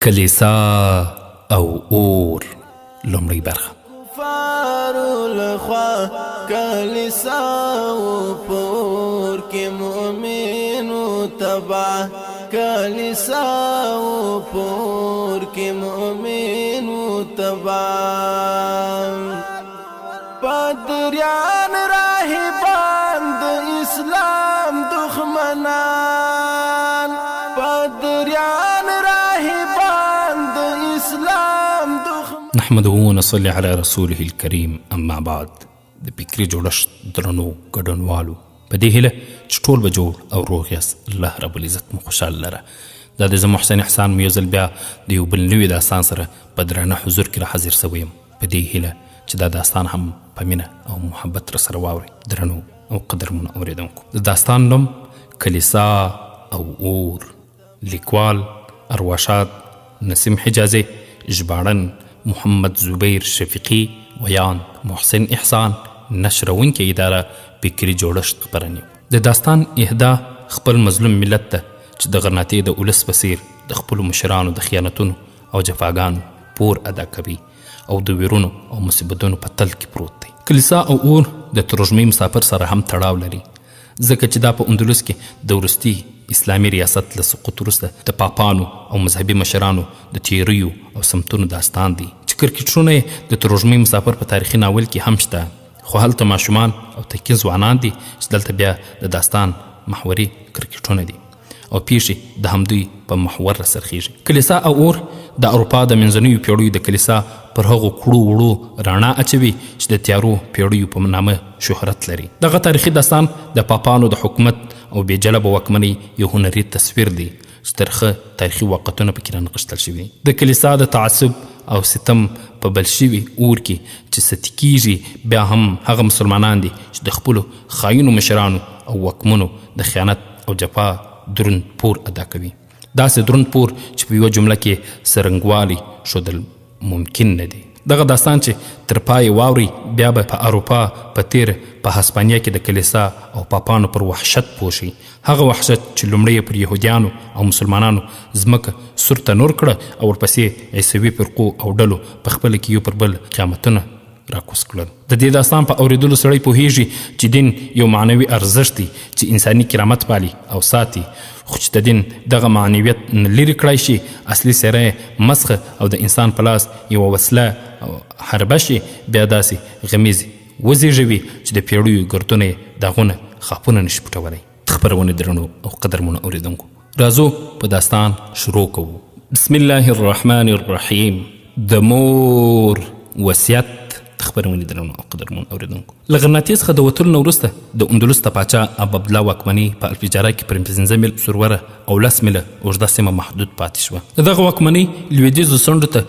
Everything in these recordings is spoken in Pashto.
کلیسا او اور لومړی برخه. کفارو لخوا کلیسا او پور کې مؤمنو تبع کلیسا او پور کې مؤمنو تبع پدریان راهبان د اسلام دښمنان پدریان راهبان د اسلام دښمنان. نحمده ونصلي على رسوله الكريم. اما بعد، د فکري جوړښت درنو ګډونوالو په دې هیله چې ټول به جوړ او روغ یاست، الله رب العزت مو خوشحاله لره. دا د زه محسن احسان مو یو ځل بیا د یو بل نوي داستان سره په درانه حضور کې را حاضر سوی یم، په دې هیله چې دا داستان هم په مینه او محبت را سره واورئ. درنو او قدرمنو اورېدونکو، د داستان نوم کلیسا او اور، لیکوال ارواښاد نسیم حجازي، ژباړن محمد زبیر شفیقي، ویان محسن احسان، نشرونکې اداره فکري جوړښت خپرنې. د داستان اهدا خپل مظلوم ملت ته چې د غرناطې د اولس په څیر د خپلو مشرانو د خیانتونو او جفاګانو پور ادا کوي او د ویرونو او مصیبتونو په تل کې پروت دی. کلیسا او اور د ترجمې مسافر سره هم تړاو لري، ځکه چې دا په اندلس کې د وروستي اسلامي ریاست له سقوط وروسته د پاپانو او مذهبي مشرانو د تیریو او سمتونو داستان دی، چې کرکټرونه یې د ترجمې مسافر په تاریخي ناول کې هم شته. خو هلته ماشومان او تکي ځوانان دي چې دلته بیا د داستان محوري کرکټونه دي او پیښې د همدوی په محور راڅرخیږي. کلیسا او اور د اروپا د منځنیو پیړیو د کلیسا پر هغو کړو وړو رڼا اچوي چې د تیارو پیړیو په نامه شهرت لري. دغه تاریخي داستان د پاپانو د حکومت او بې جلبه واکمنۍ یو هنري تصویر دی چې ترخه تاریخي واقعیتونه پکې رانغښتل شوي. د کلیسا د تعصب او ستم په بل شوي اور کې چې ستي کیږي، بیا هم هغه مسلمانان دي چې د خپلو خاینو مشرانو او واکمنو د خیانت او جفا دروند پور ادا کوي. داسې دروند پور چې په یوه جمله کې څرنګوالی ښودل ممکن نه دی. دغه داستان چې تر پای واوري بیا به په اروپا په تیر په هسپانیا کې د کلیسا او پاپانو پر وحشت پوه شي، هغه وحشت چې لومړی پر یهودیانو او مسلمانانو ځمکه سور تنور کړه او ورپسې عیسوي فرقو او ډلو په خپله کې یو پر بل قیامتونه راکوس کړل. د دې داستان په اورېدلو سړی پوهیږي چې دین یو معنوي ارزښت دی چې انساني کرامت پالي او ساتي، خو چې د دین دغه معنویت نه لرې کړی شي، اصلي څېره یې مسخه او د انسان په لاس یوه وسله او حربه شي، بیا داسې غمیز وزېږوي چې د پیړیو ګردونه یې داغونه خاپونه نشي پټولی. خپرونې درنو او قدرمنو اورېدونکو، راځو په داستان شروع کوو. بسم الله الرحمن الرحیم. د مور وصیت. خبرونه درنو او قدرمن اوریدونکو، له غرناطې څخه د وتلو نه وروسته د اندلس د پاچا ابابلا واکمني په الفجاره کې پر 15 میل سروره او 10 میله اوږده سیمه محدود پاتې شوه. د دغه واکمنۍ لویدیځو څنډو ته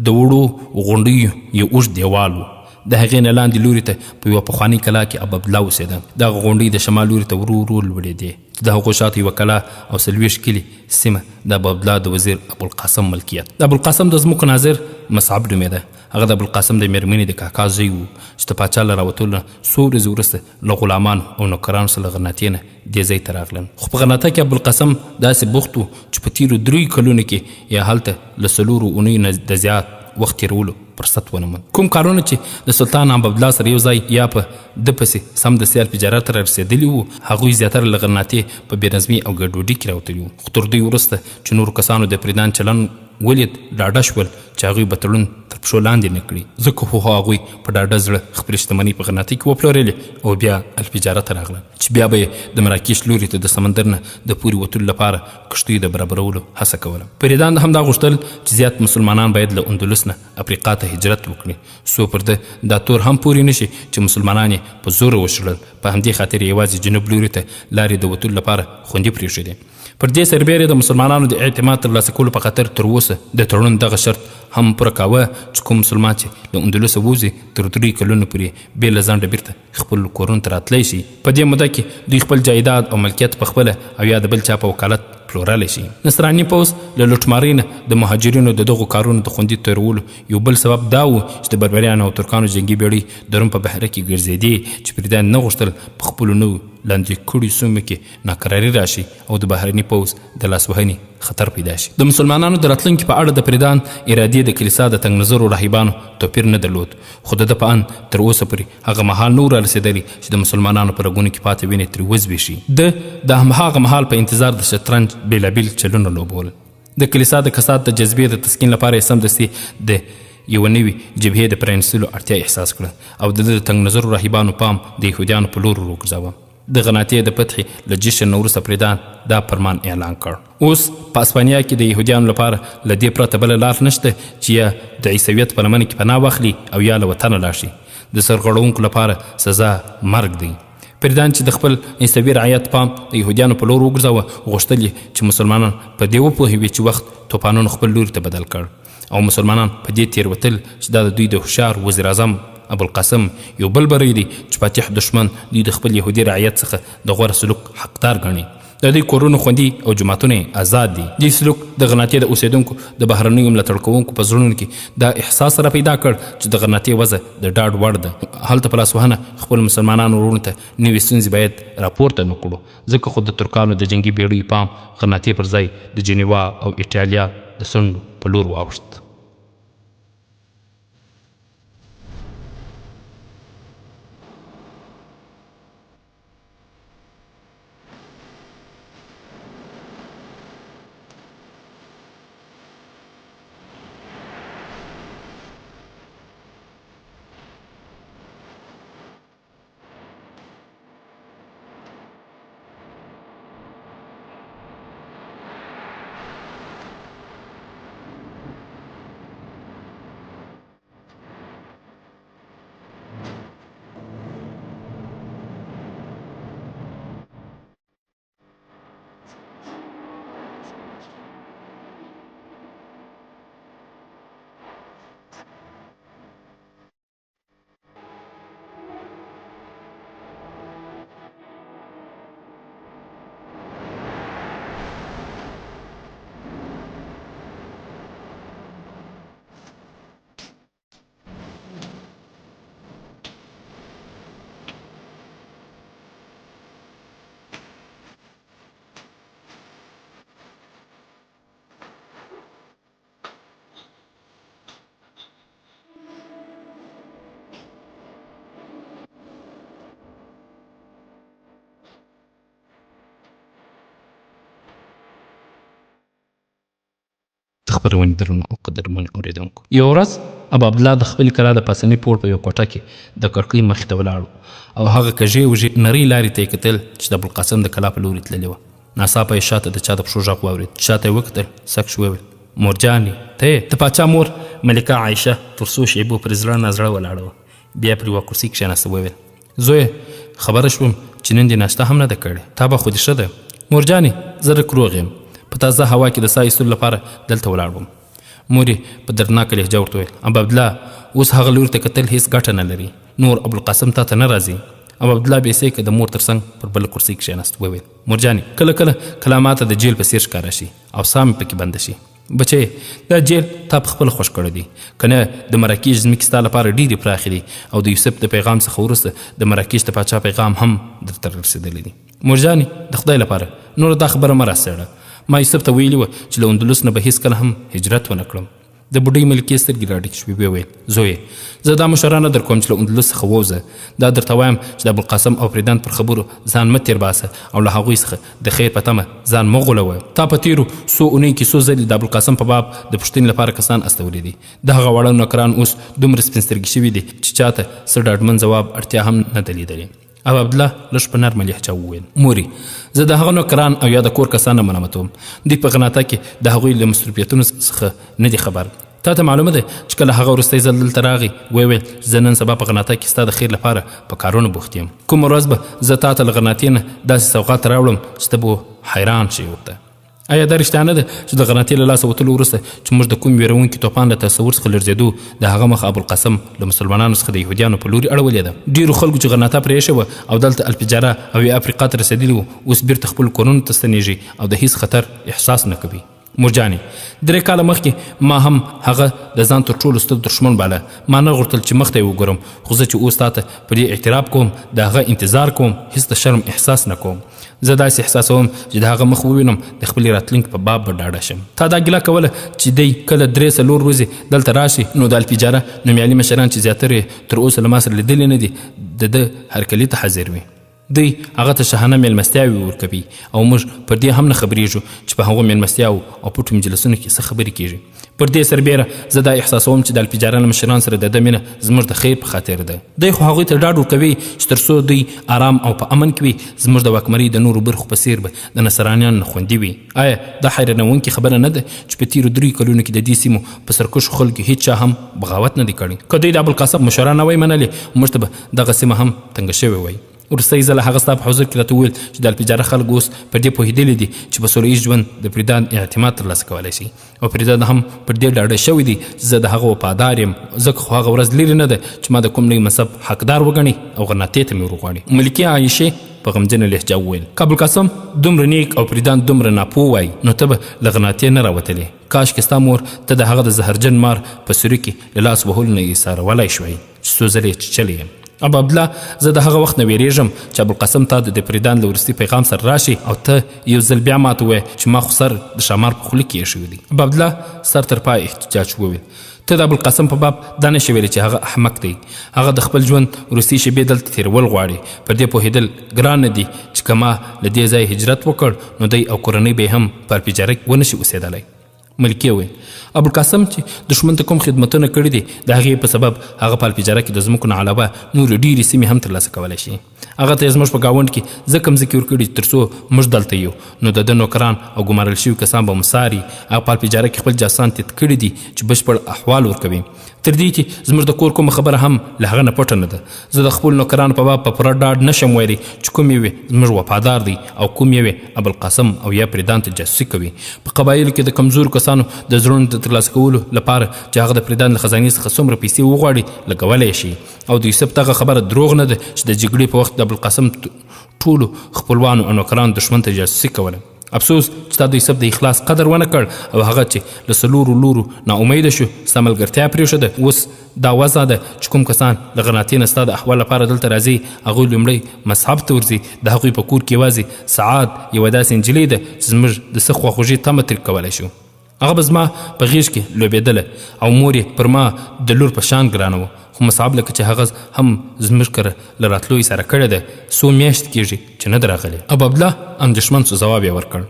د وړو غونډیو یو اوږد دیوال و. د هغې نه لاندې لوري ته په یوه پخوانۍ کلا کې ابابلا اوسېده. دغه غونډۍ د شمال لوري ته ورو ورو لوړېدې. د هغو شاته یوه کلا او 40 کلي سیمه د ابابلا د وزیر ابوالقاسم ملکیت. د ابوالقاسم د ځمکو ناظر مصعب نومېده. هغه د ابوالقاسم د مېرمنې د کاکا زوی و چې د پاچا له راوتلو نه څو ورځې وروسته له غلامانو او نوکرانو سره له غرناطې نه دې ځای ته راغلل. خو په غرناطه کې ابوالقاسم داسې بوخت و چې په تېرو 3 کلونو کې یا هلته له 4 اونیو نه د زیات وخت تېرولو فرصت ونه موند. کوم کارونه چې د سلطان ابابلا سره یو ځای یا په ده پسې سمدستي الفجاره ته رارسېدلي وو، هغوی زیاتره له غرناطې په بېنظمي او ګډوډي کې راوتلي وو. خو تر دوی وروسته چې نورو کسانو د فریدان چلن ولید، ډاډه شول چې هغوی به تړون تر پښو لاندې نه کړي، ځکه خو هغوی په ډاډه زړه خپلې شتمنۍ په غرناطې کې وپلورلې او بیا الفجاره ته راغلل چې بیا به یې د مراکش لوري ته د سمندر نه د پورې وتلو لپاره کښتیو د برابرولو هڅه کوله. فریدان همدا غوښتل چې زیات مسلمانان باید له اندلس نه افریقا ته هجرت وکړي، څو پر ده دا تور هم پورې نشي چې مسلمانان یې په زوره وشړل. په همدې خاطر یوازې جنوب لوري ته لارې د وتلو لپاره خوندي پرېښودې. پر دې سربیره د مسلمانانو د اعتماد ترلاسه کولو په خاطر تر اوسه د تړون دغه شرط هم پوره کاوه چې کوم مسلمان چې له اندلسه ووځي تر 3 کلونو پورې بې له ځنډه بیرته خپل کورونو ته راتلی شي. په دې موده کې دوی خپل جایداد او ملکیت په خپله او یا د بل چا په وکالت پلورلی شي. نصراني پوځ له لوټمارۍ نه د مهاجرینو د دغو کارونو د خوندي تېرولو یو بل سبب دا و چې د بربریانو او ترکانو جنګي بیړۍ د روم په بحره کې ګرځېدې چې فریدان نه غوښتل په خپلو نوو لاندې کړي سیمو کې ناکراري راشي او د بهرني پوځ د لاسوهنې خطر پیدا شي. د مسلمانانو د راتلونکي په اړه د پریدان ارادې د کلیسا د تنګ نظرو راهبانو توپیر نه درلود، خو د په ان تر اوسه پورې هغه مهال نه رارسېدلی چې د مسلمانانو په رګونو کې پاتې وینې ترې وزبېښي. د هغه مهال په انتظار د شطرنج بېلابېل چلونه لوبول. د کلیسا د کسات د جذبې د تسکین لپاره یې سمدستي د یوه نوي جبهې د پرانیستلو اړتیا احساس کړه او د تنګ نظرو راهبانو پام د یهودیانو په لور وګرځاوه. د غناطې د فتحې له جشن نه وروسته پریدان دا فرمان اعلان کړ. اوس په اسپانیا کې د یهودیانو لپاره له دې پرته بله لار نشته چې یا د عیسویت په لمنه کې پناه واخلي او یا له وطنه لاړ شي. د سرغړونکو لپاره سزا مرګ دی. پریدان چې د خپل عیسوي رعیت پام د یهودیانو په لور وګرځاوه، غوښتل یې چې مسلمانان په دې وپوهوي چې وخت طوفانونو خپل لوري ته بدل کړ او مسلمانان په دې تېروتل چې دا د دوی د هوښیار وزیر اعظم ابوالقاسم یو بل بری دی چې فاتح دشمن دوی د خپل یهودي رعیت څخه د غوره سلوک حقدار ګڼي. د دوی کورونه خوندي او جوماتونه آزاد دي. دې سلوک د غناطې د اوسېدونکو د بهرنیو ملاتړ کوونکو په زړونو کې دا احساس را پیدا کړ چې د غناطې وضع د ډاډ وړ ده. هلته په لاسوهنه خپل مسلمانانو وروڼو ته نوې ستونزې باید راپورته نه کړو، ځکه خو د ترکانو د جنګي بیړیو پام غناطې پر ځای د جنیوا او ایټالیا د سندو په لور واوښت. خبرونه درنو او قدرمن اوریدونکو، یو ورځ ابو عبدالله د خپل کلا د پاسنۍ پوړ په یو کوټه کې د کړکۍ مخې ته ولاړ او هغه کږې وږې نرۍ لارې ته یې کتل چې د ابوالقاسم د کلا په لوري تللې وه. ناڅاپه یې شاته د چا د پښو غږ واورېد. شاته یې وکتل، سک شو، وویل: مورجانې ته یې؟ د پاچا مور ملکه عایشه پر څو شیبو پر زړه نازړه ولاړه وه. بیا پر یوه کرسۍ کښېناسته، وویل: زویه، خبره شوم چې نن دې ناشته هم نه ده کړې، تا به خو دې ښه ده. مورجانې، زه رک روغ یم، په تازه هوا کې د ساه ایستلو لپاره دلته ولاړ وم. مور یې په دردناکه لهجه ورته وویل: ابو عبدالله، اوس هغه لوري ته کتل هېڅ ګټه نه لري، نور ابوالقاسم تا ته نه راځي. ابو عبدالله بې سیکه د مور تر څنګ پر بله کرسۍ کښېناست، وویل: مورجانې، کله کله کلاماته د جیل په څېر ښکاره شي او ساه مې پکې بنده شي. بچی، دا جیل تا په خپله خوښ کړی دی، که نه د مراکش ځمکې ستا لپاره ډېرې پراخې دي او د یوسف د پیغام څخه وروسته د مراکش د پاچا پیغام هم درته رسېدلی دی. مورجانې، د خدای لپاره نور دا خبره مه راڅېړه. ما یوسف ته ویلي وه چې له اندلس نه به هېڅکله هم هجرت ونه کړم. د بوډۍ ملکې سترګې راډکې شوې، ویې ویل: زویې، زه دا مشوره نه در کوم چې له اندلس څخه ووځه. دا درته وایم چې د ابوالقاسم او پریدان پر خبرو ځان مه تېر باسه او له هغوی څخه د خیر په تمه ځان مه غولوه. تا په تېرو څو اونیو کې څو ځلې د ابوالقاسم په باب د پوښتنې لپاره کسان استولي دي. د هغه واړه نوکران اوس دومره سپین سترګي شوي دي چې چاته څه ډاډمن ځواب اړتیا هم نه ده لیدلې. ابو عبدالله لږ په نرمه لهجه وویل: مورې، زه د هغه نوکران او یا د کور کسان نه ملامتوم. دوی په غناطه کې د هغوی له مصروفیتونو څخه نه دي خبر. تا ته معلومه ده چې کله هغه وروستی ځل دلته راغی، ویې ویل: زه نن سبا په غناطه کې ستا د خیر لپاره په کارونو بوخت یم. کومه ورځ به زه تا ته له غناطې نه داسې سوغات راوړم چې ته به حیران شې ورته. آیا دا رښتیا نه ده چې د غناطې له لاسه وتلو وروسته چې موږ د کوم ویرونکي توپان له تصور څخه لړزېدو د هغه مخ ابوالقاسم له مسلمانانو څخه د یهودیانو په لوري اړولې ده؟ ډېرو خلکو چې غناطه پرېښې وه او دلته الفجاره او یا افریقا ته رسېدلي وو، اوس بیرته خپلو کورونو ته ستنېږي او د هېڅ خطر احساس نه کوي. مورجانې 3 کاله مخکې ما هم هغه د ځان تر ټولو ستر دښمن باله. ما نه غوښتل چې مخ ته یې وګورم، خو زه چې اوس تا ته په دې اعتراف کوم د هغه انتظار کوم، هېڅ د شرم احساس نه کوم. زه داسې احساسوم چې د هغه مخ ووینم د خپلې راتلونکي په باب به ډاډه شم. تا دا ګیله کوله چې دی کله 3-4 ورځې دلته راشي نو د الفجاره نومیالي مشران چې زیاتره یې تر اوسه له ما سره لیدلي نه دي د ده هرکلي ته حاضر وي. دوی هغه ته شاهانه میلمستیاوې ورکوي او موږ پر دې هم نه خبرېږو چې په هغو میلمستیاوو او پټو مجلسونو کې څه خبرې کېږي. پر دې سربیره زه دا احساسوم چې د الفجاره له مشران سره د ده مینه زموږ د خیر په خاطر ده. دوی خو هغوی ته ډاډ ورکوي چې تر څو دوی آرام او په امن کې وي زموږ د واکمنۍ د نورو برخو په څیر به د نصرانیانو نه خوندي وي. آیا دا حیرانوونکې خبره نه ده چې په تېرو 3 کلونو کې د دې سیمو په سرکشو خلکو هېڅ چا هم بغاوت نه دی کړی؟ که دوی د ابوالقاسم مشوره نه وای منلې موږ ته به دغه سیمه هم تنګه شوې وای. وروستی ځله هغه ستا په حضور کې راته وویل چې د الفجاره خلک اوس پر دې پوهېدلي دي چې په سوله ییز ژوند د پریدان اعتماد ترلاسه کولی شي او پریدان هم پر دې ډاډه شوي دي چې زه د هغه وفادار یم، ځکه خو هغه ورځ لرې نه ده چې ما د کوم نوي مذهب حقدار وګڼي او غرناطې ته مې ورغواړي. ملکې عایشې په غمجنه لهجه وویل که ابوالقاسم دومره نیک او پریدان دومره ناپوه وای نو ته به له غرناطې نه راوتلې. کاشکې ستا مور ته د هغه د زهرجن مار په سوري کې له لاس وهلو نه ایسارولی شوی چې څو ځلې چیچلی یم. ابا عبدالله زه د هغه وخت نه ویرېږم چې ابوالقاسم تا د پریدان له وروستي پیغام سره راشي او ته یو ځل بیا ماته ووایې چې ما خو سر د ښامار په خوله کې ایښی دی. ابا عبدالله سر تر پای احتجاج وویل ته د ابوالقاسم په باب دا نشې ویلی چې هغه احمق دی، هغه د خپل ژوند وروستي شېبې دلته تېرول غواړي. پر دې پوهېدل ګران نه دي چې که ما له دې ځایه هجرت وکړ نو دی او کورنۍ به هم په الفجاره کې ونه شي اوسېدلی. ملکې وویل ابوالقاسم چې دښمن ته کوم خدمتونه کړي دي د هغې په سبب هغه په الفجاره کې د ځمکو نه علاوه نورې ډېرې سیمې هم ترلاسه کولی شي. هغه ته یې زموږ په ګاونډ کې ځکه مځکې ورکړي تر څو موږ دلته یو نو د ده نوکران او ګمارل شوي کسان به مساري. هغه په الفجاره کې خپل جاسان تیت کړي دي چې بشپړ احوال ورکوي، تر دې چې زموږ د کور کومه خبره هم له هغه نه پټه نه ده. زه د خپل نوکرانو په باب په پوره ډاډ نشم ویلی چې کوم یې زموږ وفادار دی او کوم یې ابوالقاسم او یا پریدان ته جاسوسي کوي. په قبایلو کې د کمزورو کسانو د زړونو د ترلاسه کولو لپاره چې هغه د پریدان له خزانې څخه څومره پیسې وغواړي لګولی شي. او د یوسف دغه خبره دروغ نه ده چې د جګړې په وخت د ابوالقاسم ټولو خپلوانو او نوکرانو دښمن ته جاسوسي کوله. افسوس چې تا د یوسف د اخلاص قدر ونه کړ او هغه چې له 4 لورو ناامیده شو ستا ملګرتیا پرېښوده. اوس دا وضع ده چې کوم کسان له غرناطې نه ستا د احوال لپاره دلته راځي هغوی لومړی مذهب ته ورځي. د هغوی په کور کې یوازې سعاد یوه داسې نجلۍ ده چې زموږ د څه خواخوږي تمه ترې کولی شو. هغه به زما په غېږ کې لوبېدله او مور یې پر ما د لور په شان ګرانه وه، خو مصعب لکه چې هغه هم زموږ کره له راتلو یې سره کړې ده 100 میاشتې کېږي چې نه ده راغلی. ابو عبدالله اندېښمن سو ځواب یې ورکړ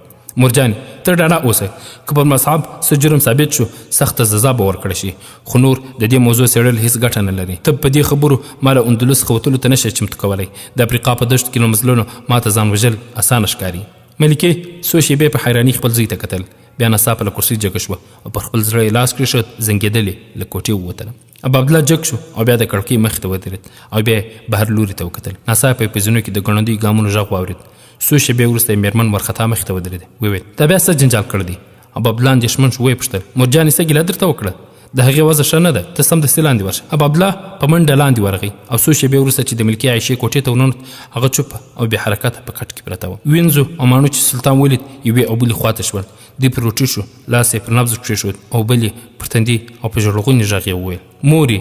مورجانې ته ډاډه اوسه که پر مصعب څه جرم ثابت شو سخته سزا به ورکړی شي، خو نور د دې موضوع څېړل هېڅ ګټه نه لري. ته په دې خبرو ما له اندلس څخه وتلو ته نشې چمتو کولی. د افریقا په دښتو کې له مزلونو ما ته ځان وژل اسانه ښکاري. ملکې څو شېبې په حیراني خپل زوی ته کتل، بیا ناڅاپه له کرسۍ جګه شوه او پر خپل زړه یې لاس کېښود، زنګېدلې له کوټې ووتله. ابو عبدالله جګ شو او بیا د کړکۍ مخې ته ودرېد او بیا یې بهر لوري ته وکتل. ناڅاپه یې په زینو کې د ګړندیو ګامونو غږ واورېد. څو شېبې وروسته یې مېرمن ورخطا مخې ته ودرېده. وویل دا بیا څه جنجال کړی دی؟ ابو عبدالله اندېښمن شو، ویې پوښتل مورجانې څه ګیله درته وکړه؟ د هغې وضع ښه نه ده، ته سمدستي لاندې ورشه. ابو عبدالله په منډه لاندې ورغی او څو شېبې وروسته چې د ملکې عایشې کوټې ته ورننوت هغه چوپه او بې حرکته په کټ کې پرته وه. وینځو او ماڼو چې سلطان ولید یوې او بلې خواته شول. دی پر روټي شو، لاس یې پر نبض کېښود او بل یې پر تندي او په ژړغوني غږ یې وویل مورې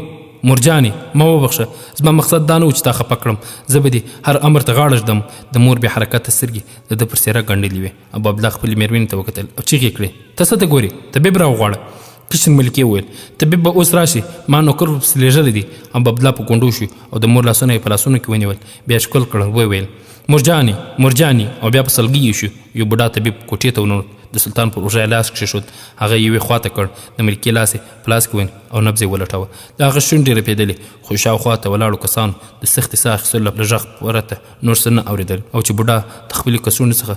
مورجانې ما وبخښه، زما مقصد دا نه و چې تا خفه کړم، زه به دې هر امر ته غاړه ږدم. د مور بې حرکته سترګې د ده پر څېره ګنډلې وې. ابو عبدالله خپلې مېرمنې ته وکتل او چیغې کړې ته څه ته ګورې؟ طبیب راوغواړه. کشن ملکې وویل طبیب به اوس راشي، ما نوکر پسې لېږلی دی. ابو عبدالله په ګونډو شو او د مور لاسونه یې په لاسونو کې ونیول، بیا ښکل کړل، وویل مورجانې او بیا په سلګي شو. یو بوډا طبیب کوټې ته وننوت، د سلطان پر اوږه یې لاس کېښود، هغه یې یوې خواته کړ، د ملکې لاس یې په لاس کې ونیو او نبض یې ولټاوه. د هغه شونډې رپېدلې، خو شاوخوا ته ولاړو کسانو د سختې ساه اخیستلو له غږ پرته نور څه نه اورېدل. او چې بوډا د خپلې کڅوړې څخه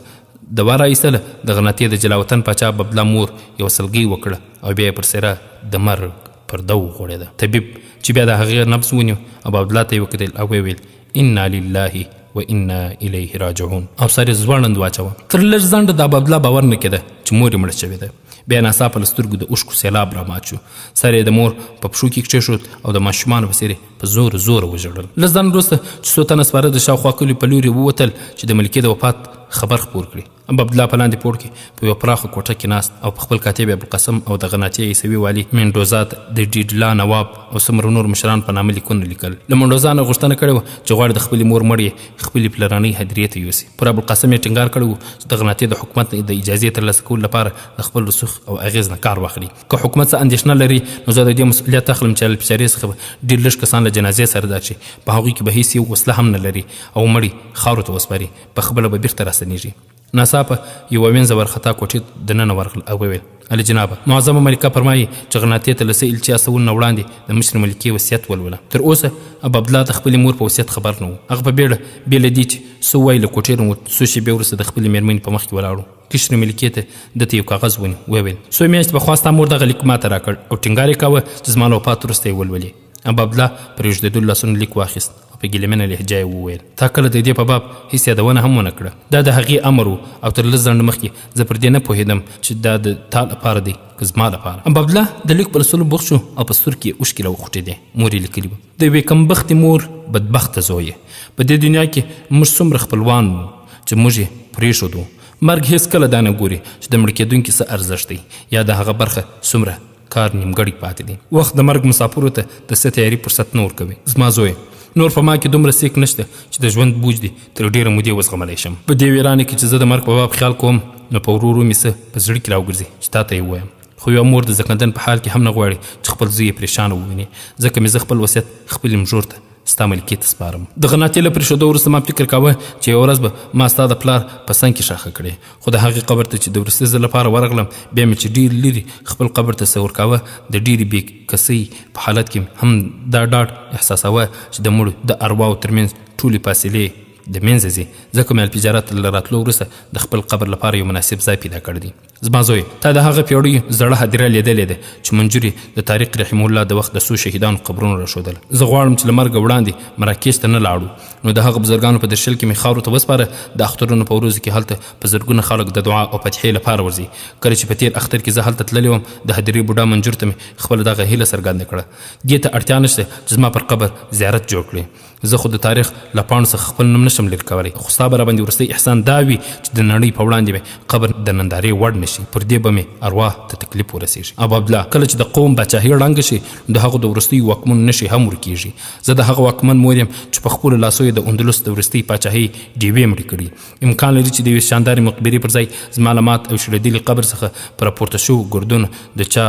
دوا راایستله، د غرناطې د جلاوطن پاچا ابو عبدالله مور یوه سلګۍ وکړه او بیا یې پر څېره د مرګ پرده وغوړېده. طبیب چې بیا د هغې نبض ونیو ابو عبدالله ته یې وکتل او ویې انا لله و انا الیه راجعون او سر یې ځوړند واچوه. تر لږ ځنډه د ابو عبدالله باور نه کېده چې مور یې مړه شوې ده. بیا ناڅاپه له سترګو د اوښکو سیلاب رامات شو، سر یې د مور په پښو کې کېښود او د ماشومانو په څېر یې په زوره وژړل. لږ ځنډ وروسته چې څو تنه سپاره د شاوخوا کلیو په لورې ووتل چې د ملکې د وفات خبر خپور کړي. عبدالله په لاندې پوړ کې په یوه پراخه کوټه کې ناست او په خپل کاتب ابوالقاسم او د غناطي عیسوي والي منډوزا ته د ډیډلا نواب او څومره نور مشران په نامه لیکونه لیکل. له منډوزا نه غوښتنه کړې وه چې غواړي د خپلې مور مړ یې خپلې پلرنۍ هدیرې ته یوسي. پر ابوالقاسم یې ټینګار کړی و چې د غناطي د حکومت د اجازې ترلاسه کولو لپاره د خپل رسوخ او اغېز نه کار واخلي. که حکومت څه اندېښنه لري نو زه د دې مسؤلیت اخلم چې له پچارې څخه ډېر لږ کسان له جنازې سره دا چې په هغوی کې به هېڅ یو وسله هم نه لري او مړي خاورو ته وسپاري په خپله به بیرته راستنېږي. ناڅاپه یوه وینځه ورخطا کوټې دننه ورغل او وویل علي جنابه معظمه ملکه فرمایي چې غناطي ته له څه الچې استولو نه وړاندې د مشرې ملکې وصیت ولوله. تر اوسه عبدالله د خپلې مور په وصیت خبر نه و. هغه په بیړه بې له دې چې څه ووایي له کوټې نه ووت. څو شېبې وروسته د خپلې مېرمنې په مخ کې ولاړ و. کشرې ملکې ته دته یو کاغذ ونیو. وویل څو میاشتې پخوا ستا مور دغه لیک ماته راکړ او ټینګار یې کاوه چې زما له وفات وروسته یې ولولې. عبدالله پر یږدېدلو لاسونه لیک واخیست او په ګیلمنه لهجه یې وویل تا کله د دې په باب هېڅ یادونه هم ونه کړه. دا د هغې امر و او تر لږ ځنډ مخکې زه پر دې نه پوهېدم چې دا د تا لپاره دی که زما لپاره. عبدالله د لیک په لوستلو بوخت شو او په سترګو یې اوښکې راوخوټېدې. مور یې لیکلي وه د یوې کمبختې مور بدبخته زوی په دې دنیا کې موږ څومره خپلوان وو چې موږ یې پرېښودو. مرګ هېڅ کله دا نه ګوري چې د مړه کېدونکي څه ارزښت دی یا د هغه برخه څومره کار نیمګړی پاتې دی. وخت د مرګ مسافرو ته د څه تیاري فرصت نه ورکوي. زما زوی نور په ما کې دومره سیک نشته چې د ژوند بوج دی تر ډېره مودې وزغملی شم. په دې ویرانه کې چې زه د مرګ په باب خیال کوم نو په ورو ورو مې څه په زړه کې راوګرځي چې تا ته یې ووایم. خو یوه مور د زکندن په حال کې هم نه غواړي چې خپل زوی یې پریشانه وویني. ځکه مې زه خپل وصیت خپلې مژور ته ستا ملکې ته سپارم. د غناطي له پرېښودو وروسته ما فکر کاوه چې یوه ورځ به ما ستا د پلار په څنګ کې ښخه کړې. خو د هغې قبر ته چې د وروستي ځل لپاره ورغلم بیا مې چې ډېر لرې خپل قبر تصور کاوه د ډېرې بې کسۍ په حالت کې هم دا ډاډ احساساوه چې د مړو د ارواو ترمنځ ټولې فاصلې د منځه ځي. ځکه مې الفجارات له راتلو وروسته د خپل قبر لپاره یو مناسب ځای پیدا کړی دی. زما زوی تا د هغه پیړیو زړه هدیره لیدلې ده چې منجور د طارق رحیم الله د وخت د څو شهیدانو قبرونه راښودل. زه غواړم چې له مرګه وړاندې مراکش ته نه لاړو نو د هغه بزرګانو په درشل کې مې خاورو ته وسپاره. د اخترونو په ورځو کې هلته په زرګونه خلک د دعا او فتحې لپاره ورځي. کله چې په تېر اختر کې زه هلته تللی وم د هدیرې بوډا منجور ته مې خپله دغه هیله څرګنده کړه. دې ته اړتیا نشته چې زما پر قبر زیارت جوړ کړې. زه خو د تاریخ له پاڼو څخه خپل نوم نشم لرې کولی. خو ستا به راباندې وروستی احسان دا وي چې د نړۍ په وړاندې به قبر د نندارې وړ نه شي. پر دې به مې ارواح ته تکلیف ورسېږي. عبدالله کله چې د قوم پاچاهي ړنګه شي د هغو د وروستیو واکمنو نښې هم ورکېږي. زه د هغه واکمن مور یم چې په خپلو لاسو یې د اندلس د وروستۍ پاچاهۍ ډیوې مړې کړي. امکان لري چې د یوې شاندارې مقبرې پر ځای زما له مات او شړېدلي قبر څخه په راپورته شوو ګردونو د چا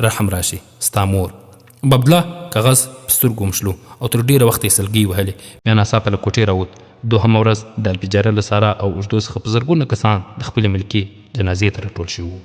رحم راشي. ستا مور. عبدالله کاغذ په سترګو مشلو او تر ډېره وخته یې سلګۍ وهلې. بیا ناڅاپه له کوټې راووت. دوهمه ورځ د الفجاره له سارا او اوږدو څخه په زرګونه کسان د خپلې ملکې جنازې ته راټول شوي وو.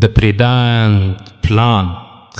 د پریدان پلان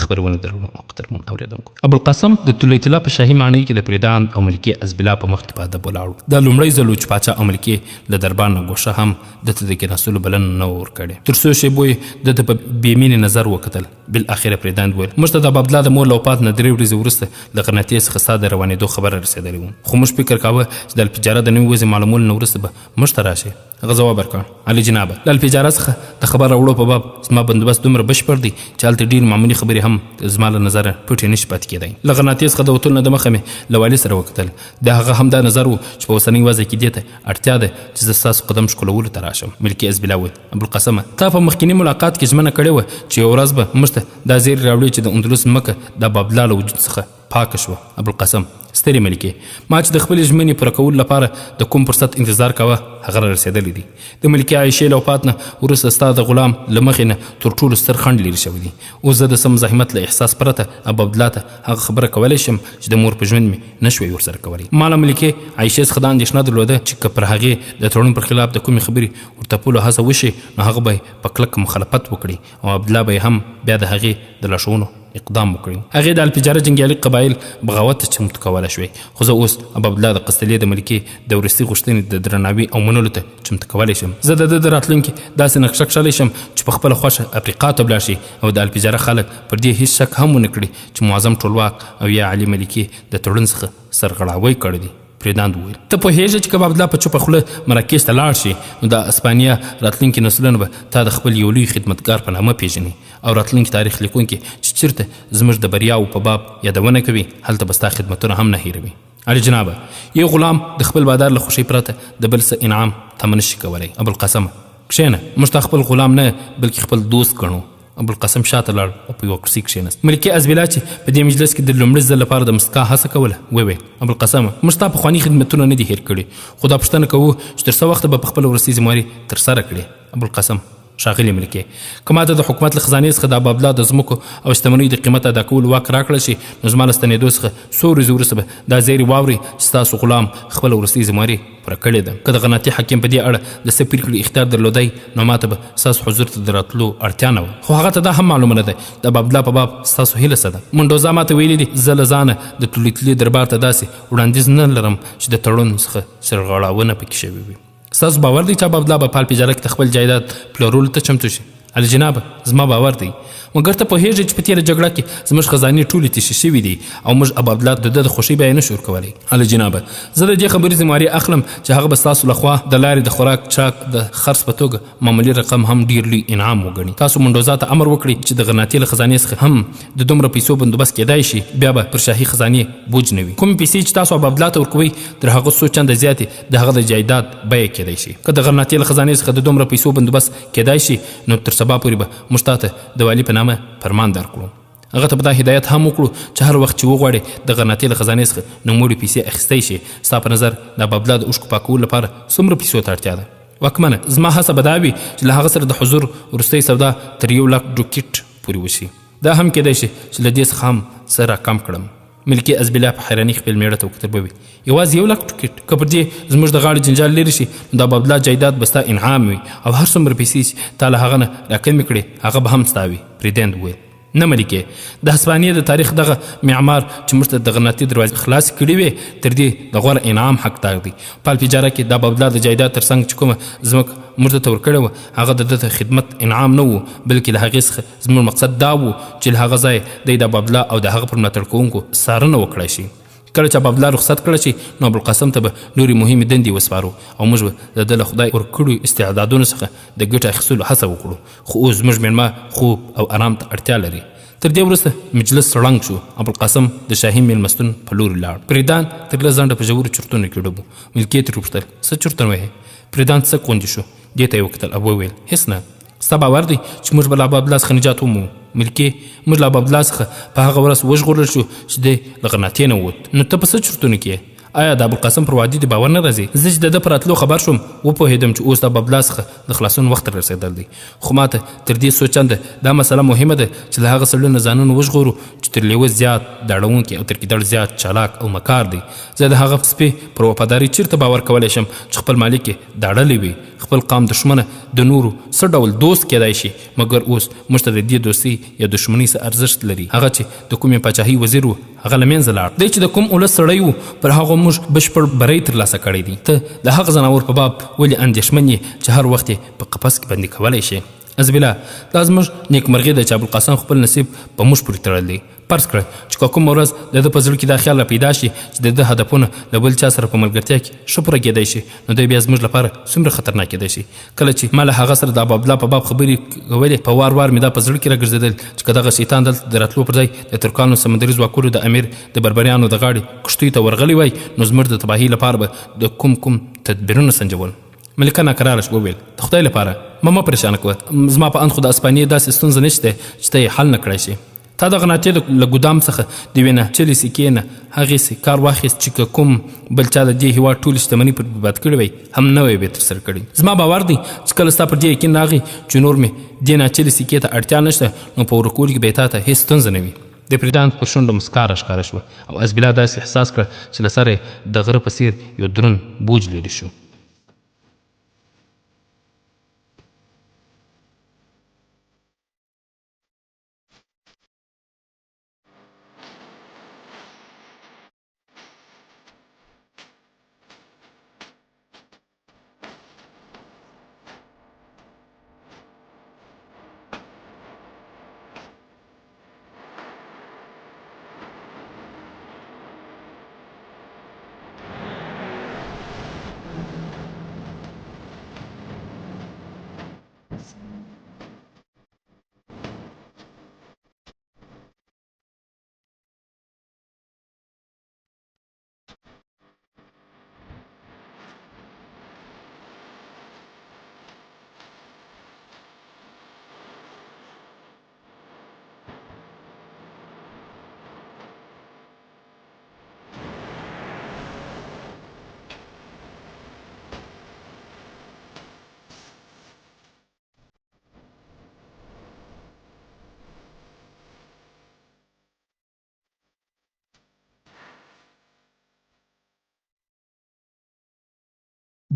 خبرونه درلو محترمون اوریدونکو. ابوالقاسم د طلوع طلا په شاهي ماڼۍ کې د پریدان او ملکې ازبلا په مخ کې په ادب ولاړ. دا لومړی ځل و چې پاچا او ملکې له دربار نه ګوښه هم دته د کېناستلو بلنه نه ورکړې. تر څو شېبو یې دته په بېمینې نظر وکتل. بالاخره پریدان وویل موږ ته د عبدالله د مور له وفات نه 3 ورځې وروسته له غناطي څخه ستا د روانېدو خبره رسېدلې وه. خو موږ فکر کاوه چې د الفجاره د نوي وضع معلومولو نه وروسته به موږ ته راشې هغه ځواب ورکړ علي جنابه له الفجاره څخه د خبر راوړو په باب زما بندوبست دومره بشپړ دی چې هلته ډېر معمولي خبرې هم زما له نظره پټې نشي پاتې کېدی. له غرناطې څخه د وتلو نه دمخه مې له والي سره وکتل. د هغه همدا نظر و چې په اوسنۍ وضع کې دې ته اړتیا ده چې زه ستاسو قدم ښکلولو ته راشم. ملکي حزب الله وویل ابوالقاسمه تا په مخکیني ملاقات کې ژمنه کړې وه چې یوه ورځ به موږ ته دا زیری راوړي چې د اندلس ځمکه د بابلا له وجود څخه پاکه شوه. ابوالقاسم سترې ملکې ما چې د خپلې ژمنې پوره کولو لپاره د کوم فرصت انتظار کوه هغه را رسېدلی دی. د ملکې عایشې له وفات نه وروسته ستا د غلام له مخې نه تر ټولو ستر خنډ لرې شوی دی. اوس زه د سم مزاحمت له احساس پرته عبدالله ته هغه خبره کولی شم چې د مور په ژوند مې نه شوی ورسره کولی. ما له ملکې عایشې څخه دا اندېښنه درلوده چې که پر هغې د تړون پر خلاف د کومې خبرې ورته پولو هڅه وشي نو هغه به په کلک مخالفت وکړي او عبدالله به هم بیا د هغې د لارښوونو اقدام وکړي. هغې د الفجاره جنګیالي قبایل بغاوت ته چمتو کولی شوی خو زه اوس عبدالله د قسطلې د ملکې د وروستي غوښتنې د درناوي او منلو ته چمتو کولی شم. زه د ده د راتلونکي داسې نقشه کښلی شم چې په خپله خوښه افریقا ته ولاړ شي او د الفجاره خلک پر دې هېڅ شک هم ونه کړي چې معظم ټولواک او یا علي ملکې د تړون څخه سرغړاوی کړی دی. پریداند وویل ته پوهېږې چې که عبدالله په چوپه خوله مراکش ته لاړ شي نو د اسپانیا راتلونکي نسلونه به تا د خپل یو لوی خدمتګار په نامه پیژني او راتلونکي تاریخ لیکونکي چې چېرته زموږ د بریاو په باب یادونه کوي هلته به ستا خدمتونه هم نه هېروي. علي جنابه یو غلام د خپل بادار له خوښۍ پرته د بل څه انعام تمه نشي کولی. ابوالقاسمه کښېنه موږ تا خپل غلام نه بلکې خپل دوست ګڼو. ابوالقاسم شاته لاړ او په یوه کرسۍ کښېناست. ملکې حزب الله چې په دې مجلس کې د لومړي ځل لپاره د مسکا هڅه کوله وویل ابوالقاسمه موږ ستا پخواني خدمتونه نه دي هېر کړي خو دا پوښتنه کوو چې تر څه وخته به په خپله وروستۍ ذمواري ترسره کړي. ابوالقاسم ښاغلي ملکې که ماته د حکومت له خزانې څخه د عبدالله د ځمکو او شتمنیو د قیمت ادا کولو واک راکړل شي نو زما له ستنېدو څخه څو ورځې وروسته به دا زیری واوري چې ستاسو غلام خپله وروستۍ ذمواري پوره کړې ده. که د غناطي حکیم په دې اړه د څه پرېکړې اختیار درلودی نو ماته به ستاسو حضور ته د راتلو اړتیا نه وه خو هغه ته دا هم معلومه نه ده د عبدالله په باب ستاسو هیله څه ده. منډوزا ماته ویلي دي زه له ځانه د ټولېتلي دربار ته داسې وړاندیز نه لرم چې د تړون څخه سرغړاونه پکې شوې وي. ستاسو باور دی چې عبدالله به په الفجاره کې د خپل جایداد پلورلو ته چمتو شي؟ علي جنابه زما باور دی مګر ته پوهېږې چې په تېره جګړه کې زموږ خزانې ټولې تشې شوي دي او موږ عبدالله د ده د خوښۍ بیه نه شو ورکولی. علي جنابه زه د دې خبرې ذمواري اخلم چې هغه به ستاسو لخوا د لارې د خوراک چاک د خرڅ په توګه معمولي رقم هم ډېر لوی انعام وګڼي. تاسو منډوزا ته امر وکړئ چې د غرناطې له خزانې څخه هم د دومره پیسو بندوبست کېدای شي بیا به پر شاهي خزانې بوج نه وي. کومې پیسې چې تاسو عبدالله ته ورکوئ تر هغه څو چنده زیاتې د هغه د جایداد بیه کېدای شي. که د غرناطې له خزانې څخه د دومره پیسو بندوبست کېدای شي نو تر سبا پورې به موږ تاته د والي په نامه فرمان درکړو. هغه ته به دا هدایت هم وکړو چې هر وخت چې وغواړې د غرناطې له خزانې څخه نوموړې پیسې اخیستی شي. ستا په نظر د عبدالله د اوښکو پاکولو لپاره څومره پیسو ته اړتیا ده؟ واکمنه زما هڅه به دا وي چې له هغه سره د حضور وروستی سودا تر 1,00,000 ډوکیټ پورې وشي. دا هم کېدای شي چې له دې څخه هم څه راکم کړم. ملکې حزب الله په حیرانۍ خپل میړه ته وکتل وویل یوازې 1,00,000 ټوکیټ که پر دې زموږ د غاړې جنجال لرې شي نو د عبدالله جایداد به ستا انعام وي او هر څومره پیسې چې تا له هغه نه راکمې کړې هغه به هم ستا وي. پریدند وویل نه ملکې د هسپانیې د تاریخ دغه معمار چې موږ ته د غرناطې دروازې خلاصې کړې وې تر دې د غوره انعام حقدار دی. په الفجاره کې د عبدالله د جایداد تر څنګ چې کومه ځمکه موږ ته ورکړې وه هغه د ده د خدمت انعام نه و بلکې له هغې څخه زموږ مقصد دا و چې له هغه ځایه دی د عبدالله او د هغه پر ملاتړ کوونکو څارنه وکړی شي. کله چې عبدالله رخصت کړی شي نو ابوالقاسم ته به نورې مهمې دندې وسپارو او موږ به د ده له خدای ورکړو استعدادونو څخه د ګټې اخیستلو هڅه وکړو. خو اوس زموږ مېلمه خوب او آرام ته اړتیا لري. تر دې وروسته مجلس ړنګ شو. ابوالقاسم د شاهي میلمستون په لورې لاړ. پریدان تر لږ ځنډه په ژورو چورتونو کې ډوب و. ملکې ترې وپوښتل څه چورتونه وهې؟ پریدان څه کوندې شو؟ دې ته یې وکتل او وویل هېڅ نه. ستا باور دی چې موږ به له عبدالله څخه نجات ومومو؟ ملکې موږ له عبدالله څخه په هغه ورځ وژغورل شو چې دی له غرناطې نه ووت. نو ته په څه چورتونو کې آیا د ابوالقاسم پر وعدې د باور نه راځي؟ زه چې د ده پر راتلو خبر شوم وپوهېدم چې اوس د عبدالله څخه د خلاصون وخت رسېدل دی. خو ماته تر دې څو چنده دا مسله مهمه ده چې له هغه سړي نه ځانونه وژغورو چې تر لیوه زیات داړونکی او تر کیدړ زیات چالاک او مکار دی. زه د هغه سپي پر وفاداري چیرته باور کولی شم چې خپل مالک یې داړلی وي. خپل قام دښمنه د نورو څه ډول دوست کېدای شي مګر اوس موږ ته د دې دوستۍ یا دښمنۍ څه ارزښت لري. هغه چې د کومې پاچاهۍ وزیر و هغه له منځه لاړ. دی چې د کوم ولس سړی و پر هغه موږ بشپړ بری ترلاسه کړی دی. ته د هغه ځناور په باب ولې اندېښمن یې چې هر وخت یې په قفس کې بندي کولی شي؟ عزبالله دا زموږ نیکمرغي ده چې ابوالقاسم خپل نصیب په موږ پورې تړلی دی. فرض کړه چې کومه ورځ د ده په زړه کې دا خیال را پیدا شي چې د ده هدفونه له بل چا سره په ملګرتیا کې ښه پوره کېدی شي، نو دی بیا زموږ لپاره څومره خطرناک کېدی شي. کله چې ما له هغه سره د ابوعبدالله په باب خبرې کولې، په وار وار مې دا په زړه کې راګرځېدل چې که دغه شیطان دلته د راتلو پر ځای د ترکانو سمندري ځواکونو د امیر د بربریانو د غاړې کښتیو ته ورغلی وای، نو زموږ د تباهۍ لپاره به د کوم تدبیرونه سنجول. ملکه ناکراره شو، وویل د خدای لپاره مه پریشانه کوه، زما په اند خو د اسپانیې داسې ستونزه نشته چې ته یې حل نه کړی شي. تا دغه ناتې له ګودام څخه د یوې نهچلې سکې نه هغې کار واخیست چې که کوم بل چا د دې هېواد ټولې شتمنۍ پر برباد کړې وی هم نه وی بې ترسره کړي. زما باور دی چې کله ستا پر دې یقین راغی چې نور مې دې ناچلې سکې ته اړتیا نشته، نو په ورکولو کې به یې تا ته هېڅ ستونزه نه وي. د پریدان پر شونډو مسکا راښکاره شوه او عزبالله داسې احساس کړه چې له سره یې د غره په څېر یو دروند بوج لرې شو.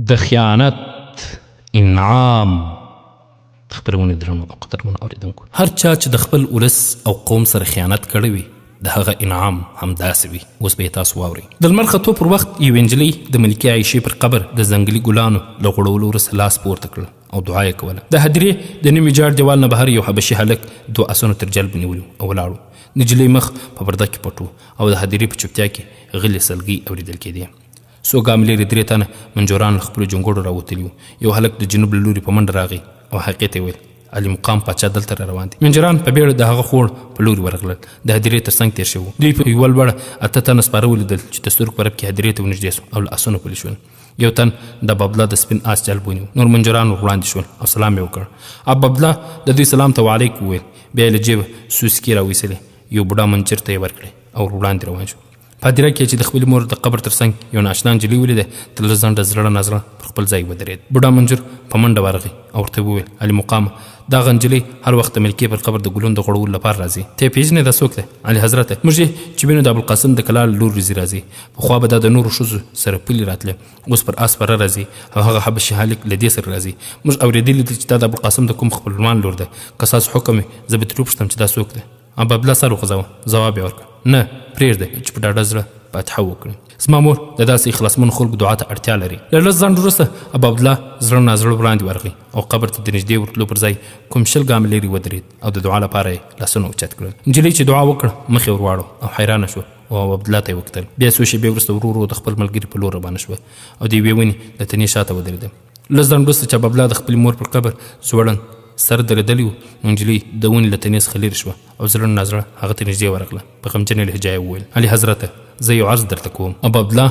د خیانت انعام. خبرونه درنو او قدرمنو اوریدونکو، هر چا چې د خپل ولس او قوم سره خیانت کړی وي د هغه انعام هم داسې وي. اوس به تاسو واورئ. د لمر ختو پر وخت یوې نجلۍ د ملکې عایشې پر قبر د ځنګلي ګلانو له غوړولو وروسته لاس پورته کړ او دعا یې کوله. د هدیرې د نوي جاړ دیوال نه بهر یو حبشي هلک 2 اسونو تر جلب نیولي او ولاړو. نجلۍ مخ په پرده کې پټ او د هدیرې په چوپتیا کې غلې سلګۍ اورېدل کېدې. څو ګامه لرې 3 تنه منجوران له خپلو جونګړو راوتلي وو. یو هلک د جنوب له لوري په منډه راغی او هغې ته یې ویل علي مقام پاچا دلته را روان دي. منجران په بیړه د هغه خوړ په لوري ورغلل. د هدیرې تر څنګ تېر شوي. دوی په یوه لوړه 8 تنه سپاره ولیدل چې د سترګو په رپ کې هدیرې ته ونږدې سو او له اسونو پلي شول. یو تن د ابوعبدالله د سپین آس جلب ونیو. نور منجران ور وړاندې شول او سلام یې وکړ. ابوعبدالله د دوی سلام ته وعلیکم وویل، بیا یې له جیبه څو سکې راویستلې، یو بوډا منجر ته یې ورکړې او ور وړاندې روان شو. په هدیره کې چې د خپلې مور د قبر تر څنګ یو ناشنا نجلۍ ولیده، تر لږ ځنډه زړه نازړه پر خپل ځای ودرېد. بوډا منجر په منډه ورغی او ورته وویل علي مقام، دغه نجلۍ هر وخت د ملکې پر قبر د ګلونو د غوړولو لپاره راځي. ته یې پېژنې دا څوک دی؟ علي حضرت، موږ یې چې وینو د ابوالقاسم د کلا له لوري راځي. پخوا به دا د نورو ښځو سره پلي راتله، اوس پر آس سپاره راځي او هغه حبشي هلک له دې سره راځي. موږ اورېدلي دي چې دا د ابوالقاسم د کوم خپلوان لور ده. که ستاسو حکم وي زه به ترې وپوښتم چې دا څوک دی. ابوعبدالله سر وخوځاوه. ځواب یې ورکړ نه پرېږده چې په ډاډه زړه فاتحه وکړي. زما مور د داسې اخلاصمنو خلکو دعا ته اړتیا لري. له لږ ځنډ وروسته ابوعبدالله زړه نازړه وړاندې ورغی او قبر ته د نږدې ورتلو پر ځای کوم 20 ګامه لرې ودرېد او د دعا لپاره یې لاسونه اوچت کړل. نجلۍ چې دعا وکړه مخ یې ور واړو او حیرانه شوه او ابوعبدالله ته یې وکتل. بیا څو شېبې وروسته ورو ورو د خپل ملګري په لور روانه شوه او د یوې ونې له تنې شاته ودرېده. لږ ځنډ وروسته چې ابوعبدالله د خپلې مور پر قبر ځوړند سر درېدلی و، نو نجلۍ د ونې له تنې څخه لرې شوه او زړه نازړه هغه ته نږدې ورغله. په غمجنې لهجه یې وویل علي حضرته، زه یو عرض درته کوم. ابوعبدالله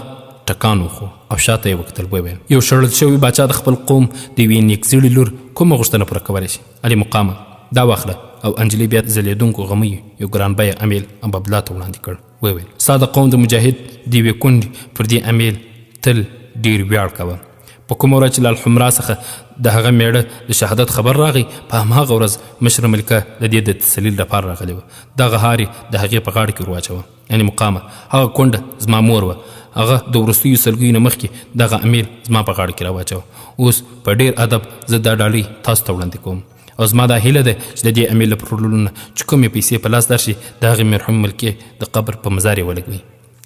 ټکان وخو او شاته یې وکتل. وویل یو شړل شوي باچا د خپل قوم د یوې نیکزیړې لور کومه غوښتنه پوره کولی شي؟ علي مقامه دا واخله. او انجلۍ بیا ځلېدونکو غمیو یو ګرانبیه امیل ابوعبدالله ته وړاندې کړ. وویل ستا د قوم د مجاهد د یوې کونډې پر دې امیل تل ډېر ویاړ کوه. په کومه ورځ چې لالحمرا څخه د هغه میړه د شهادت خبر راغی، په هماغه ورځ مشره ملکه د دې د تسلیل لپاره راغلی وه. دغه هار یې د هغې په غاړه کې ور واچوه. یعنې مقامه هغه کونډه زما مور وه. هغه د وروستیو سلګیو نه مخکې دغه امیل زما په غاړه کې راواچوه. اوس په ډېر ادب زه دا ډالۍ تاسو ته وړاندې کوم او زما دا هیله ده چې د دې امیل له پرولو نه چې کومې پیسې په لاس درشي د هغې مرحوم ملکې د قبر په مزار یې ولګوي.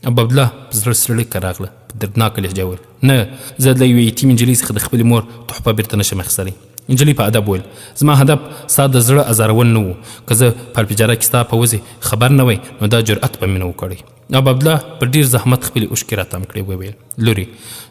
ابوعبدالله په زړه سړی راغله، په دردناکه لهجه وویل نه، زه د یوې یتیمې نجلۍ څخه د خپلې مور تحفه بېرته نشم اخیستلی. نجلۍ په ادب وویل زما هدف ستا د زړه ازارول نه و، که زه په الپجاره کې ستا په وضع خبر نه وی نو دا جرأت به مې نه وکړی. عبدالله په ډېر زحمت خپلې اوښکې راتم کړې. وویل لورې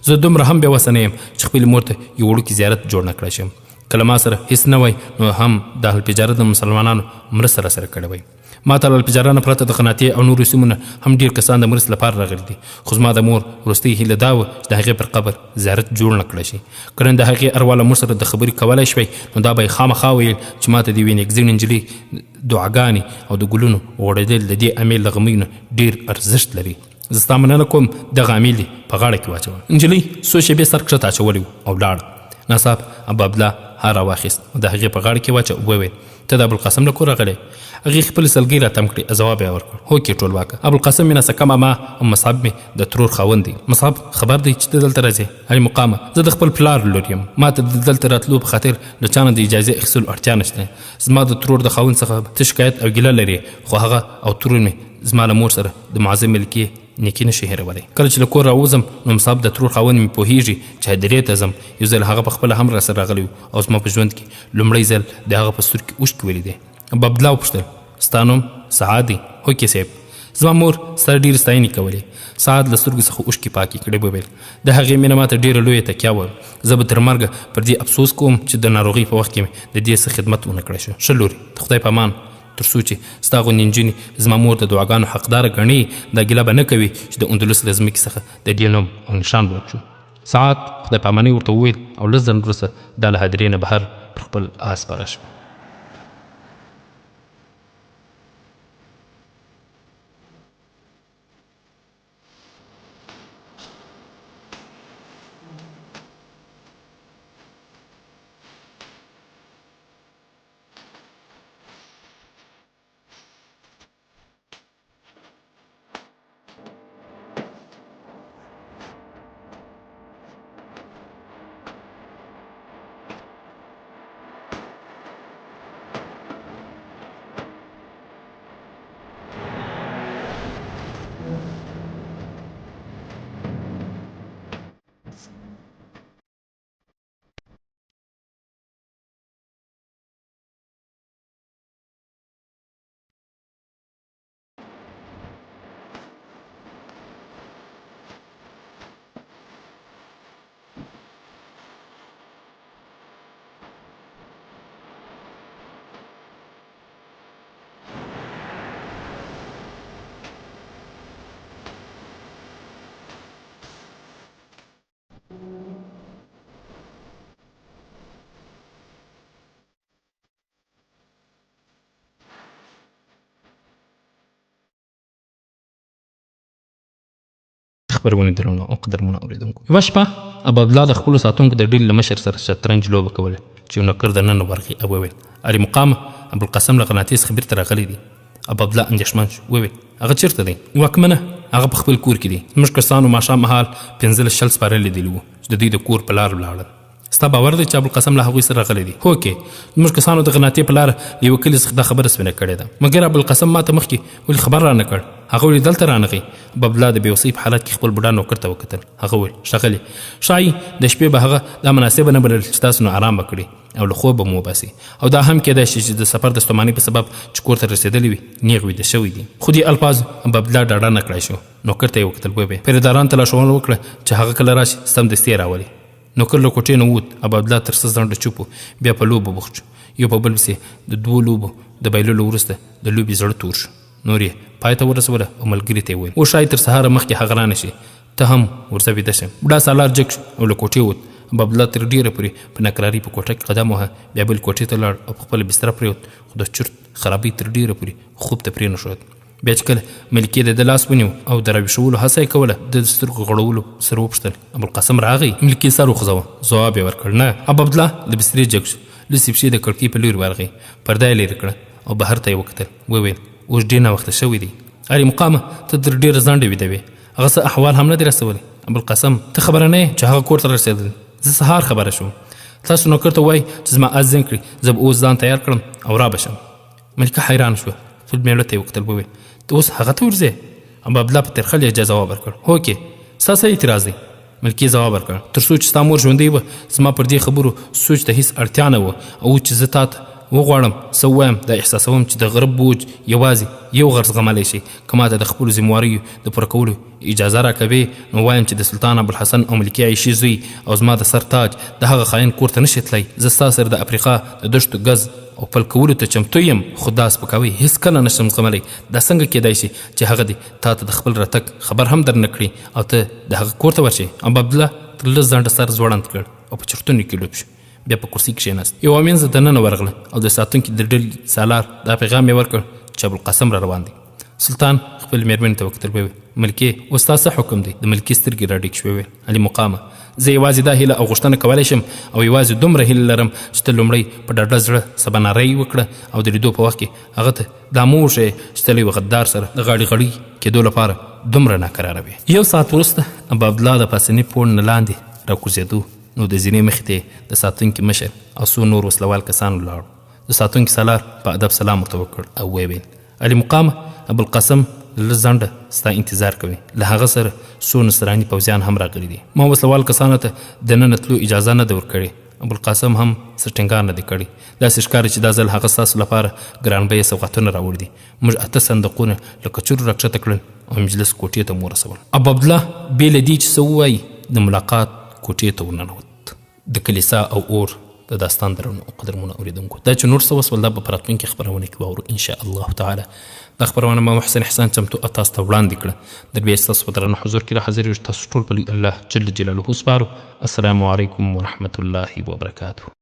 زه دومره هم بېوسه نه یم چې خپلې مور ته یو وړوکی زیارت جوړ نه کړی شم. کله ما سره هېڅ نه وی نو هم د الپجاره د مسلمانانو مرسته راسره کړې وی. ما ته له الپجاره نه پرته د قناتې او نورو سیمو نه هم ډېر کسان د مرستې لپاره راغلي دي، خو زما د مور وروستۍ هیله دا وه چې د هغې پر قبر زیارت جوړ نه کړی شي. که نن د هغې اروا له موږ سره د خبرې کولی شوی نو دا به یې خامخا ویل چې ما ته د یوې نیکزړې نجلۍ دعاګانې او د ګلونو غوړېدل د دې امېل له غمیو نه ډېر ارزښت لري. زه ستا مننه کوم دغه امېل دې په غاړه کې واچوه. نجلۍ څو شېبې سر کښته اچولی او ولاړه. ناڅاپه عبدالله هار راواخیست او د هغې په غاړه کې واچه. وویل ته د ابوالقاسم له کوره غلی؟ هغې خپلې سلګۍ راتم کړې. ځواب یې ورکړ هوکې ټولواکه ابوالقاسم مې ناسکه ماما او مصعب مې د ترور خاوند دی. مصعب خبر دی چې ته دلته راځې؟ علي مقامه زه د خپل پلار لور یم، ما ته د دلته راتلو په خاطر له چا نه د اجازې اخیستلو اړتیا نشته. زما د ترور د خاوند څخه ته شکایت او ګیله لرې، خو هغه او ترور مې زما له مور سره د معظم ملکیې نیکي نشي هېرولی. کله چې له کور راوځم نو مصعب د ترور خاوند مې پوهېږي چې هدیرې ته ځم. یو ځل هغه پخپله هم راسره راغلی او زما په ژوند کې لومړی ځل د هغه په سترګو کې اوښکې ولیدې. عبدالله وپوښتل ستا نوم سعد دی؟ هوکې صاحب. زما مور سره ډېرې ستاینې کولې. سعد له سترګو څخه اوښکې پاکې کړې. وویل د هغې مینه ماته ډېره لویه تکیه وه. زه به تر مرګه پر دې افسوس کوم چې د ناروغۍ په وخت کې مې د دې څه خدمت ونه کړی شو. ښه لورې د خدای په امان، تر څو چې ستا غوندې نجونې زما مور د دعاګانو حقداره ګڼي دا ګیله به نه کوي چې د اندلس له ځمکې څخه د دې نوم او نشان ورک شو. سعد خدای په امانۍ ورته وویل او لس ځنډ وروسته دا له هدیرې نه بهر پر خپل آس سپاره شو. خبرونه درنو او قدرمنو اوریدونکو، یوه شپه عبدالله د خپلو ساتونکو د ډلې له مشر سره شطرنج لوبه کوله چې یو نوکر دننه ورغی او وویل علي مقام ابوالقاسم له قناتې څخه بیرته راغلی دی. عبدالله اندېښمن شو. وویل هغه چېرته دی؟ واکمنه هغه په خپل کور کې دی. زموږ کسانو ماښام مهال 15 سپاره لیدلي وو چې د دوی د کور په لار ولاړل. ستا باور دی چې ابوالقاسم له هغوی سره راغلی دی؟ هوکې زموږ کسانو د قناتې په لاره له یوه کلي څخه دا خبره سپینه کړې ده، مګر ابوالقاسم ما ته مخکې ولې خبر رانه کړ؟ هغه ولې دلته رانغی؟ عبدالله د بېوسۍ په حالت کې خپل بوډا نوکر ته وکتل. هغه وویل ښاغلی ښایي د شپې به هغه دا مناسبه نه بلل چې تاسو نو آرام به کړي او له خوبه مو وباسي، او دا هم کېدای شي چې د سفر د ستومانۍ په سبب چې کور ته رسېدلی وي نیغ ویده شوي دي. خو دې الفاظ عبدالله ډاډه نه کړی شو. نوکر ته یې وکتل. وویل پیرهدارانو ته لارښوونه وکړه چې هغه کله راشي سمدستي یې راولي. نوکر له کوټې نه ووت. عبدالله تر څه ځنډه چوپ و، بیا په لوبو بوخت شو. یو په بل پسې د دوو لوبو د بایللو وروسته د لوبې زړه تور شو. نور یې پای ته ورسوله او ملګري ته یې وویل وښایي تر سهاره مخکې هغه رانه شي، ته هم ورځه ویده شه. بوډا سالار جګ شو او له کوټې ووت. عبدالله تر ډېره پورې په نقراري په کوټه کې قدم وهه، بیا بل کوټې ته لاړ او په خپله بستره پرېوت، خو د چرت خرابۍ تر ډېره پورې خوب ته پرېنښود. بیا چې کله ملکې د لاس ونیو او د راویښولو هڅه یې کوله، د سترګو غړولو سره وپوښتل ابوالقاسم راغی؟ ملکې سر وخوځوه. ځواب یې ورکړ نه. عبدالله د بسترې جګ شو، لوڅې پښې د کړکۍ په لوري ورغی، پرده یې لرې کړه او بهر ته یې وکتل. وویل اوس ډېر ناوخته شوی دی. علي مقامه ته تر ډېره ځنډه ویده وې، هغه څه احوال هم نه دی رسولی. ابوالقاسم ته خبره نه یې چې هغه کور ته رسېدل؟ زه سهار خبره شوم. تاسو نوکر ته وایي چې زما آس زنګ کړي، زه به اوس ځان تیار کړم او را به شم. ملکه حیران شوه، ټول میړه ته یې وکتل. وویل ته اوس هغه ته ورځې؟ عبدالله په ترخه لهجه ځواب ورکړ هوکې ستا څه اعتراض دی؟ ملکي ځواب ورکړ تر څو چې ستا مور ژوندۍ وه زما پر دې خبرو سوچ ته هېڅ اړتیا نه وه او چې زه تا ته وغواړم څه ووایم دا احساسوم چې د غره بوج یوازې یو غر زغملی شي که ما ته د خپلو ذمواریو د پوره کولو اجازه راکوې نو وایم چې د سلطان ابوالحسن او ملکي عایشې زوی او زما د سر تاج د هغه خاین کور ته نشي تللی زه ستا سره د افریقا د دښتو ګز او پل کولو ته چمتو یم خو دا سپکاوی هېڅ کله نشم زغملی دا څنګه کیدای شي چې هغه دې تا ته د خپل راتګ خبر هم در نه کړي او ته د هغه کور ته ورشې ابو عبدالله تر لس ځنډه سر ځوړند کړ او په چرتونو کې لوب شو بیا په کرسي کښېناست یوه مینځه دننه ورغله او د ساتونکي د ډلې سالار دا پیغام یې ورکړ چې ابوالقاسم را روان دی سلطان خپل مېرمنې ته وکتل وویل ملکې اوس ستا څه حکم دی د ملکي سترګې راډیک شوې ویل علي مقامه زه یوازې دا هیله او غوښتنه کولی شم او یوازې دومره هیله لرم چې ته لومړی په ډاډه زړه سبانارۍ وکړه او د لیدو په وخت کې هغه ته دا مه وښیې چې ته له یوه غدار سره د غاړې غړۍ کېدو لپاره دومره ناکراره وې یو ساعت وروسته ابو عبدالله د پاسني پوړ نه لاندې راکوزېدو نو د زینې مخې ته د ساتونکي مشر او څو نور وسلوال کسان ولاړو د ساتونکي سالار په ادب سلام ورته وکړ او ویې ویل علي مقامه ابوالقاسم لږ ځنډه ستا انتظار کوي له هغه سره څو نصراني پوځیان هم راغلي دي ما وسلوال کسانو ته دننه تلو اجازه نه ده ورکړې ابوالقاسم هم څه ټینګار نه دی کړی داسې ښکاري چې دا ځل هغه ستاسو لپاره ګرانبیه سوغاتونه راوړي دي موږ 8 صندوقونه له کچرو راکښته کړل او مجلس کوټې ته مو ورسول ابو عبدالله بې له دې چې څه ووایي د ملاقات کوټې ته ورننوت د کلیسا او اور د داستان درنو او قدرمنو اوریدونکو دا چې نور څه وسول دا به په راتلونکي خپرونه کې واورو ان شاء الله تعالی دا خپرونه ما محسن احسان چمتو تاسو ته وړاندې کړه در بیا ستاسو په درنه حضور کې را حاضر یو تاسو ټول په الله جل جلاله سپارو السلام علیکم ورحمة الله وبرکاته